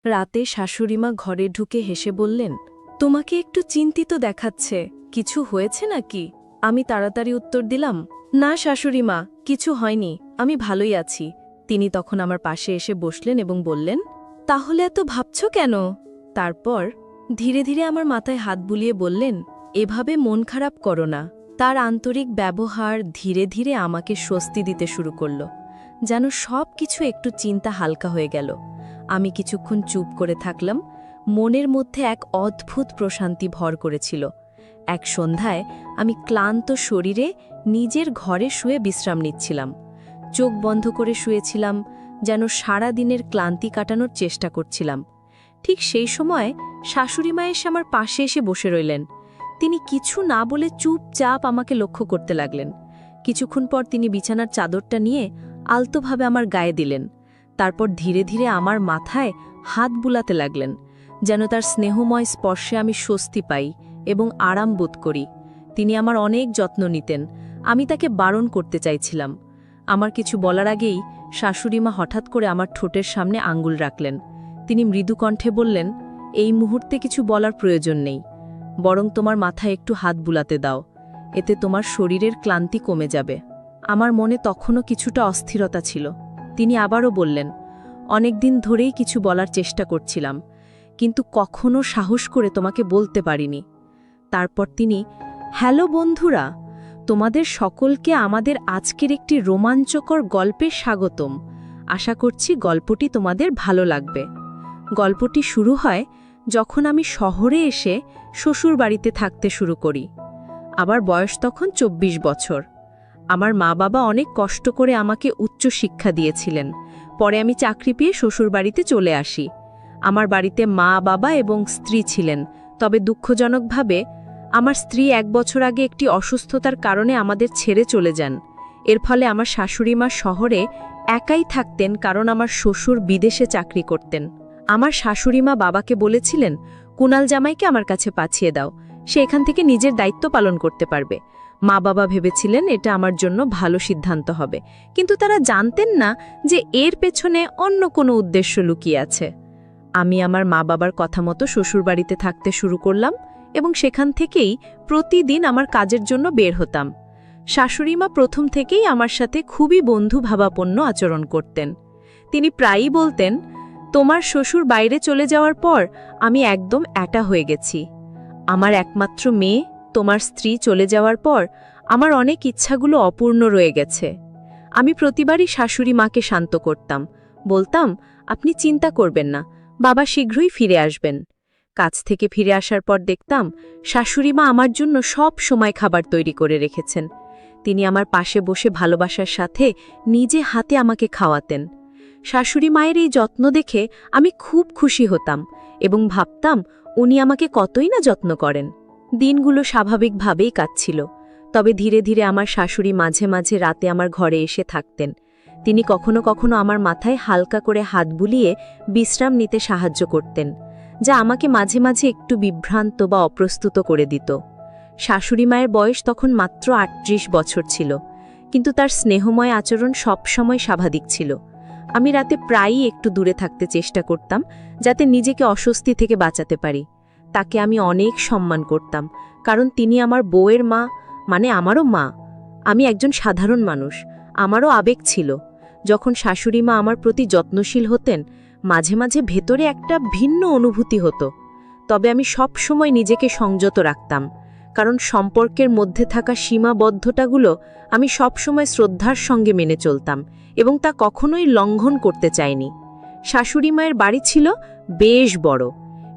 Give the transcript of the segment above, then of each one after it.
রাতে শাশুড়িমা ঘরে ঢুকে হেসে বললেন, তোমাকে একটু চিন্তিত দেখাচ্ছে, কিছু হয়েছে নাকি? আমি তাড়াতাড়ি উত্তর দিলাম, না শাশুড়িমা, কিছু হয়নি, আমি ভালোই আছি। তিনি তখন আমার পাশে এসে বসলেন এবং বললেন, তাহলে এত ভাবছ কেন? তারপর ধীরে ধীরে আমার মাথায় হাত বুলিয়ে বললেন, এভাবে মন খারাপ করো না। তার আন্তরিক ব্যবহার ধীরে ধীরে আমাকে স্বস্তি দিতে শুরু করল, যেন সব কিছু একটু চিন্তা হালকা হয়ে গেল। আমি কিছুক্ষণ চুপ করে থাকলাম। মনের মধ্যে এক অদ্ভুত প্রশান্তি ভর করেছিল। এক সন্ধ্যায় আমি ক্লান্ত শরীরে নিজের ঘরে শুয়ে বিশ্রাম নিচ্ছিলাম। চোখ বন্ধ করে শুয়েছিলাম, যেন সারা দিনের ক্লান্তি কাটানোর চেষ্টা করছিলাম। ঠিক সেই সময় শাশুড়িমা এসে আমার পাশে এসে বসে রইলেন। তিনি কিছু না বলে চুপচাপ আমাকে লক্ষ্য করতে লাগলেন। কিছুক্ষণ পর তিনি বিছানার চাদরটা নিয়ে আলতোভাবে আমার গায়ে দিলেন। তারপর ধীরে ধীরে আমার মাথায় হাত বুলাতে লাগলেন, যেন তার স্নেহময় স্পর্শে আমি স্বস্তি পাই এবং আরাম বোধ করি। তিনি আমার অনেক যত্ন নিতেন। আমি তাকে বারণ করতে চাইছিলাম। আমার কিছু বলার আগেই শাশুড়িমা হঠাৎ করে আমার ঠোঁটের সামনে আঙ্গুল রাখলেন। তিনি মৃদু কণ্ঠে বললেন, এই মুহূর্তে কিছু বলার প্রয়োজন নেই, বরং তোমার মাথায় একটু হাত বুলাতে দাও, এতে তোমার শরীরের ক্লান্তি কমে যাবে। আমার মনে তখনও কিছুটা অস্থিরতা ছিল। তিনি আবারও বললেন, অনেকদিন ধরেই কিছু বলার চেষ্টা করছিলাম, কিন্তু কখনো সাহস করে তোমাকে বলতে পারিনি। তারপর তিনি, হ্যালো বন্ধুরা, তোমাদের সকলকে আমাদের আজকের একটি রোমাঞ্চকর গল্পে স্বাগতম। আশা করছি গল্পটি তোমাদের ভালো লাগবে। গল্পটি শুরু হয় যখন আমি শহরে এসে শ্বশুর বাড়িতে থাকতে শুরু করি। আমার বয়স তখন ২৪ বছর। আমার মা বাবা অনেক কষ্ট করে আমাকে উচ্চ শিক্ষা দিয়েছিলেন। পরে আমি চাকরি পেয়ে শ্বশুর বাড়িতে চলে আসি। আমার বাড়িতে মা বাবা এবং স্ত্রী ছিলেন, তবে দুঃখজনকভাবে আমার স্ত্রী ১ বছর আগে একটি অসুস্থতার কারণে আমাদের ছেড়ে চলে যান। এর ফলে আমার শাশুড়িমা শহরে একাই থাকতেন, কারণ আমার শ্বশুর বিদেশে চাকরি করতেন। আমার শাশুড়িমা বাবাকে বলেছিলেন, কুনাল জামাইকে আমার কাছে পাঠিয়ে দাও, সে এখান থেকে নিজের দায়িত্ব পালন করতে পারবে। মা বাবা ভেবেছিলেন এটা আমার জন্য ভালো সিদ্ধান্ত হবে, কিন্তু তারা জানতেন না যে এর পেছনে অন্য কোনো উদ্দেশ্য লুকিয়ে আছে। আমি আমার মা বাবার কথা মতো শ্বশুরবাড়িতে থাকতে শুরু করলাম এবং সেখান থেকেই প্রতিদিন আমার কাজের জন্য বের হতাম। শাশুড়িমা প্রথম থেকেই আমার সাথে খুবই বন্ধুভাবাপন্ন আচরণ করতেন। তিনি প্রায়ই বলতেন, তোমার শ্বশুর বাইরে চলে যাওয়ার পর আমি একদম একা হয়ে গেছি। আমার একমাত্র মেয়ে, তোমার স্ত্রী চলে যাওয়ার পর আমার অনেক ইচ্ছাগুলো অপূর্ণ রয়ে গেছে। আমি প্রতিবারই শাশুড়ি মাকে শান্ত করতাম, বলতাম, আপনি চিন্তা করবেন না, বাবা শীঘ্রই ফিরে আসবেন। কাজ থেকে ফিরে আসার পর দেখতাম শাশুড়িমা আমার জন্য সব সময় খাবার তৈরি করে রেখেছেন। তিনি আমার পাশে বসে ভালোবাসার সাথে নিজে হাতে আমাকে খাওয়াতেন। শাশুড়ি মায়ের এই যত্ন দেখে আমি খুব খুশি হতাম এবং ভাবতাম উনি আমাকে কতই না যত্ন করেন। দিনগুলো স্বাভাবিকভাবেই কাটছিল, তবে ধীরে ধীরে আমার শাশুড়ি মাঝে মাঝে রাতে আমার ঘরে এসে থাকতেন। তিনি কখনো কখনো আমার মাথায় হালকা করে হাত বুলিয়ে বিশ্রাম নিতে সাহায্য করতেন, যা আমাকে মাঝে মাঝে একটু বিভ্রান্ত বা অপ্রস্তুত করে দিত। শাশুড়ি মায়ের বয়স তখন মাত্র ৩৮ বছর ছিল, কিন্তু তার স্নেহময় আচরণ সবসময় স্বাভাবিক ছিল। আমি রাতে প্রায়ই একটু দূরে থাকতে চেষ্টা করতাম, যাতে নিজেকে অস্বস্তি থেকে বাঁচাতে পারি। তাকে আমি অনেক সম্মান করতাম, কারণ তিনি আমার বউয়ের মা, মানে আমারও মা। আমি একজন সাধারণ মানুষ, আমারও আবেগ ছিল। যখন শাশুড়ি মা আমার প্রতি যত্নশীল হতেন, মাঝে মাঝে ভেতরে একটা ভিন্ন অনুভূতি হতো। তবে আমি সব সময় নিজেকে সংযত রাখতাম, কারণ সম্পর্কের মধ্যে থাকা সীমাবদ্ধতাগুলো আমি সব সময় শ্রদ্ধার সঙ্গে মেনে চলতাম এবং তা কখনোই লঙ্ঘন করতে চাইনি। শাশুড়ি মায়ের বাড়ি ছিল বেশ বড়,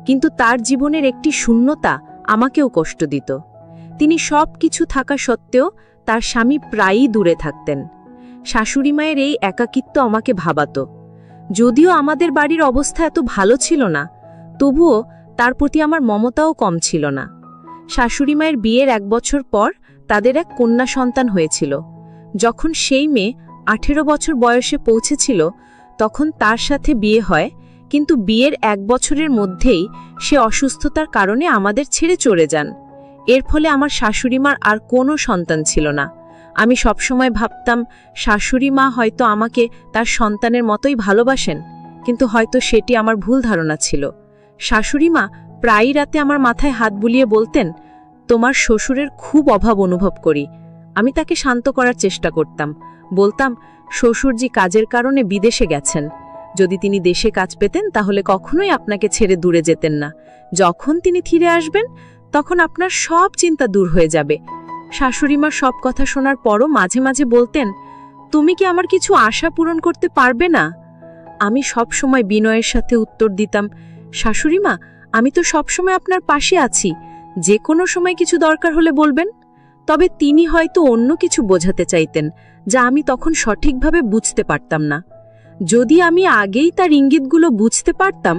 কিন্তু তার জীবনের একটি শূন্যতা আমাকেও কষ্ট দিত। তিনি সব কিছু থাকা সত্ত্বেও তার স্বামী প্রায়ই দূরে থাকতেন। শাশুড়ি মায়ের এই একাকিত্ব আমাকে ভাবাতো। যদিও আমাদের বাড়ির অবস্থা এত ভালো ছিল না, তবুও তার প্রতি আমার মমতাও কম ছিল না। শাশুড়ি মায়ের বিয়ের ১ বছর পর তাদের এক কন্যা সন্তান হয়েছিল। যখন সেই মেয়ে ১৮ বছর বয়সে পৌঁছেছিল, তখন তার সাথে বিয়ে হয়, কিন্তু বিয়ের ১ বছরের মধ্যেই সে অসুস্থতার কারণে আমাদের ছেড়ে চলে যান। এর ফলে আমার শাশুড়িমার আর কোনো সন্তান ছিল না। আমি সবসময় ভাবতাম শাশুড়ি মা হয়তো আমাকে তার সন্তানের মতোই ভালোবাসেন, কিন্তু হয়তো সেটি আমার ভুল ধারণা ছিল। শাশুড়ি মা প্রায়ই রাতে আমার মাথায় হাত বুলিয়ে বলতেন, তোমার শ্বশুরের খুব অভাব অনুভব করি। আমি তাকে শান্ত করার চেষ্টা করতাম, বলতাম শ্বশুরজি কাজের কারণে বিদেশে গেছেন, যদি তিনি দেশে কাজ পেতেন তাহলে কখনোই আপনাকে ছেড়ে দূরে যেতেন না। যখন তিনি ফিরে আসবেন তখন আপনার সব চিন্তা দূর হয়ে যাবে। শাশুড়িমা সব কথা শোনার পরও মাঝে মাঝে বলতেন, তুমি কি আমার কিছু আশা পূরণ করতে পারবে না? আমি সব সময় বিনয়ের সাথে উত্তর দিতাম, শাশুড়িমা, আমি তো সব সময় আপনার পাশে আছি, যে কোনো সময় কিছু দরকার হলে বলবেন। তবে তিনি হয়তো অন্য কিছু বোঝাতে চাইতেন, যা আমি তখন সঠিকভাবে বুঝতে পারতাম না। যদি আমি আগেই তার ইঙ্গিতগুলো বুঝতে পারতাম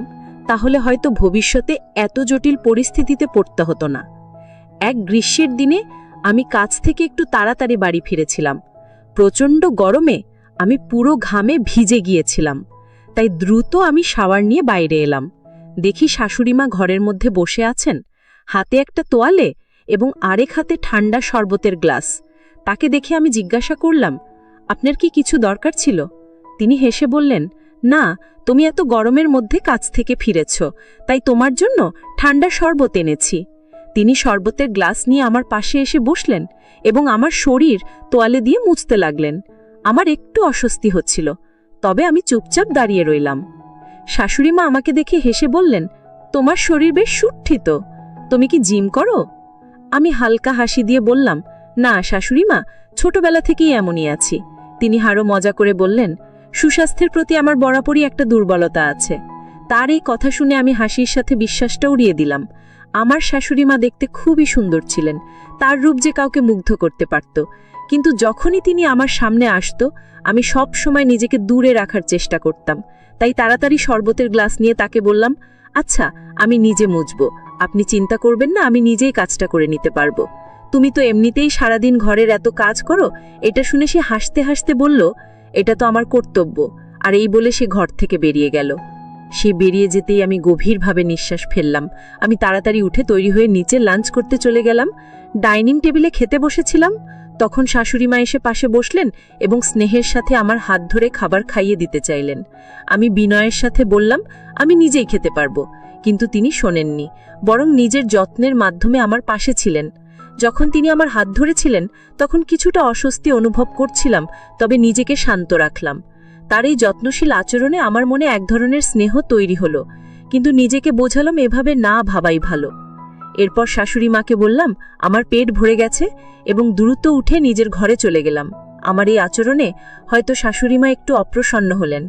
তাহলে হয়তো ভবিষ্যতে এত জটিল পরিস্থিতিতে পড়তে হতো না। এক গ্রীষ্মের দিনে আমি কাজ থেকে একটু তাড়াতাড়ি বাড়ি ফিরেছিলাম। প্রচণ্ড গরমে আমি পুরো ঘামে ভিজে গিয়েছিলাম, তাই দ্রুত আমি শাওয়ার নিয়ে বাইরে এলাম। দেখি শাশুড়িমা ঘরের মধ্যে বসে আছেন, হাতে একটা তোয়ালে এবং আরেক হাতে ঠান্ডা শরবতের গ্লাস। তাকে দেখে আমি জিজ্ঞাসা করলাম, আপনার কি কিছু দরকার ছিল? তিনি হেসে বললেন, না, তুমি এত গরমের মধ্যে কাজ থেকে ফিরেছ, তাই তোমার জন্য ঠান্ডা শরবত এনেছি। তিনি শরবতের গ্লাস নিয়ে আমার পাশে এসে বসলেন এবং আমার শরীর তোয়ালে দিয়ে মুছতে লাগলেন। আমার একটু অস্বস্তি হচ্ছিল, তবে আমি চুপচাপ দাঁড়িয়ে রইলাম। শাশুড়িমা আমাকে দেখে হেসে বললেন, তোমার শরীর বেশ সুঠিত, তুমি কি জিম করো? আমি হালকা হাসি দিয়ে বললাম, না শাশুড়িমা, ছোটবেলা থেকেই এমনই আছি। তিনি আরও মজা করে বললেন, সুস্বাস্থ্যের প্রতি আমার বরাবরই একটা দুর্বলতা আছে। তার এই কথা শুনে আমি হাসির সাথে বিশ্বাসটা উড়িয়ে দিলাম। আমার শাশুড়িমা দেখতে খুবই সুন্দর ছিলেন, তার রূপ যে কাউকে মুগ্ধ করতে পারত। কিন্তু যখনই তিনি আমার সামনে আসতো আমি সব সময় নিজেকে দূরে রাখার চেষ্টা করতাম। তাই তাড়াতাড়ি শরবতের গ্লাস নিয়ে তাকে বললাম, আচ্ছা, আমি নিজে মুছব, আপনি চিন্তা করবেন না, আমি নিজেই কাজটা করে নিতে পারবো। তুমি তো এমনিতেই সারাদিন ঘরের এত কাজ করো। এটা শুনে সে হাসতে হাসতে বলল, এটা তো আমার কর্তব্য। আর এই বলে সে ঘর থেকে বেরিয়ে গেল। সে বেরিয়ে যেতেই আমি গভীরভাবে নিঃশ্বাস ফেললাম। আমি তাড়াতাড়ি উঠে তৈরি হয়ে নিচে লাঞ্চ করতে চলে গেলাম। ডাইনিং টেবিলে খেতে বসেছিলাম, তখন শাশুড়িমা এসে পাশে বসলেন এবং স্নেহের সাথে আমার হাত ধরে খাবার খাইয়ে দিতে চাইলেন। আমি বিনয়ের সাথে বললাম, আমি নিজেই খেতে পারবো, কিন্তু তিনি শোনেননি, বরং নিজের যত্নের মাধ্যমে আমার পাশে ছিলেন। যখন তিনি আমার হাত ধরেছিলেন তখন কিছুটা অস্বস্তি অনুভব করছিলাম, তবে নিজেকে শান্ত রাখলাম। তার এই যত্নশীল আচরণে আমার মনে এক ধরনের স্নেহ তৈরি হলো, কিন্তু নিজেকে বোঝালাম এভাবে না ভাবাই ভালো। এরপর শাশুড়ি মাকে বললাম, আমার পেট ভরে গেছে, এবং দ্রুত উঠে নিজের ঘরে চলে গেলাম। আমার এই আচরণে হয়তো শাশুড়িমা একটু অপ্রসন্ন হলেন,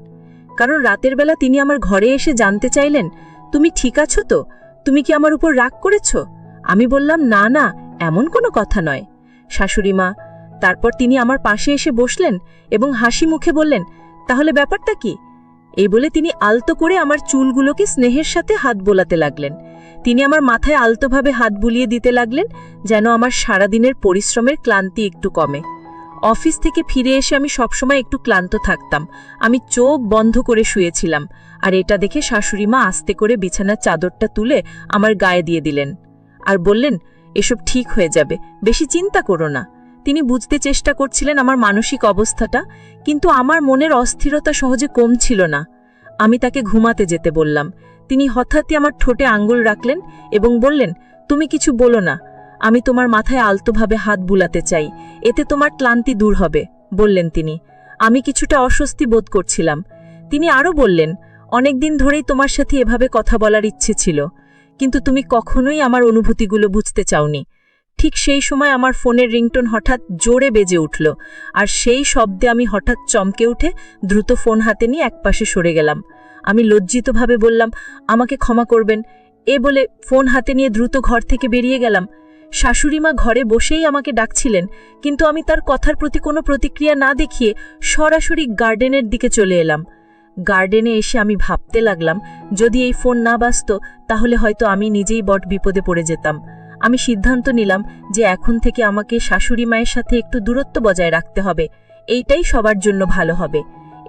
কারণ রাতের বেলা তিনি আমার ঘরে এসে জানতে চাইলেন, তুমি ঠিক আছো তো? তুমি কি আমার উপর রাগ করেছ? আমি বললাম, না না, এমন কোনো কথা নয় শাশুড়িমা। তারপর তিনি আমার পাশে এসে বসলেন এবং হাসি মুখে বললেন, তাহলে ব্যাপারটা কি? এই বলে তিনি আলতো করে আমার চুলগুলোকে স্নেহের সাথে হাত বোলাতে লাগলেন। তিনি আমার মাথায় আলতোভাবে হাত বুলিয়ে দিতে লাগলেন, যেন আমার সারাদিনের পরিশ্রমের ক্লান্তি একটু কমে। অফিস থেকে ফিরে এসে আমি সবসময় একটু ক্লান্ত থাকতাম। আমি চোখ বন্ধ করে শুয়েছিলাম, আর এটা দেখে শাশুড়িমা আস্তে করে বিছানার চাদরটা তুলে আমার গায়ে দিয়ে দিলেন আর বললেন, এসব ঠিক হয়ে যাবে, বেশি চিন্তা করো না। তিনি বুঝতে চেষ্টা করছিলেন আমার মানসিক অবস্থাটা, কিন্তু আমার মনের অস্থিরতা সহজে কমছিল না। আমি তাকে ঘুমাতে যেতে বললাম। তিনি হঠাৎই আমার ঠোঁটে আঙ্গুল রাখলেন এবং বললেন, তুমি কিছু বলো না, আমি তোমার মাথায় আলতোভাবে হাত বুলাতে চাই, এতে তোমার ক্লান্তি দূর হবে, বললেন তিনি। আমি কিছুটা অস্বস্তি বোধ করছিলাম। তিনি আরও বললেন, অনেকদিন ধরেই তোমার সাথে এভাবে কথা বলার ইচ্ছে ছিল, কিন্তু তুমি কখনোই আমার অনুভূতিগুলো বুঝতে চাওনি। ঠিক সেই সময় আমার ফোনের রিংটোন হঠাৎ জোরে বেজে উঠল, আর সেই শব্দে আমি হঠাৎ চমকে উঠে দ্রুত ফোন হাতে নিয়ে একপাশে সরে গেলাম। আমি লজ্জিতভাবে বললাম, আমাকে ক্ষমা করবেন, এ বলে ফোন হাতে নিয়ে দ্রুত ঘর থেকে বেরিয়ে গেলাম। শাশুড়িমা ঘরে বসেই আমাকে ডাকছিলেন, কিন্তু আমি তার কথার প্রতি কোনো প্রতিক্রিয়া না দেখিয়ে সরাসরি গার্ডেনের দিকে চলে এলাম। গার্ডেনে এসে আমি ভাবতে লাগলাম, যদি এই ফোন না বাজত তাহলে হয়তো আমি নিজেই বড় বিপদে পড়ে যেতাম। আমি সিদ্ধান্ত নিলাম যে এখন থেকে আমাকে শাশুড়ি মায়ের সাথে একটু দূরত্ব বজায় রাখতে হবে, এইটাই সবার জন্য ভালো হবে।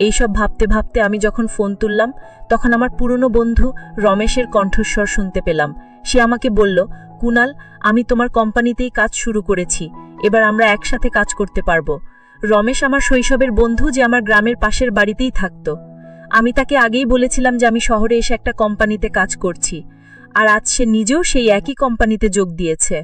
এইসব ভাবতে ভাবতে আমি যখন ফোন তুললাম তখন আমার পুরনো বন্ধু রমেশের কণ্ঠস্বর শুনতে পেলাম। সে আমাকে বলল, কুনাল, আমি তোমার কোম্পানিতেই কাজ শুরু করেছি, এবার আমরা একসাথে কাজ করতে পারবো। রমেশ আমার শৈশবের বন্ধু, যে আমার গ্রামের পাশের বাড়িতেই থাকত। আমি তাকে আগেই বলেছিলাম যে আমি শহরে এসে একটা কোম্পানিতে কাজ করছি, আর আজ সে নিজেও সেই একই কোম্পানিতে যোগ দিয়েছে।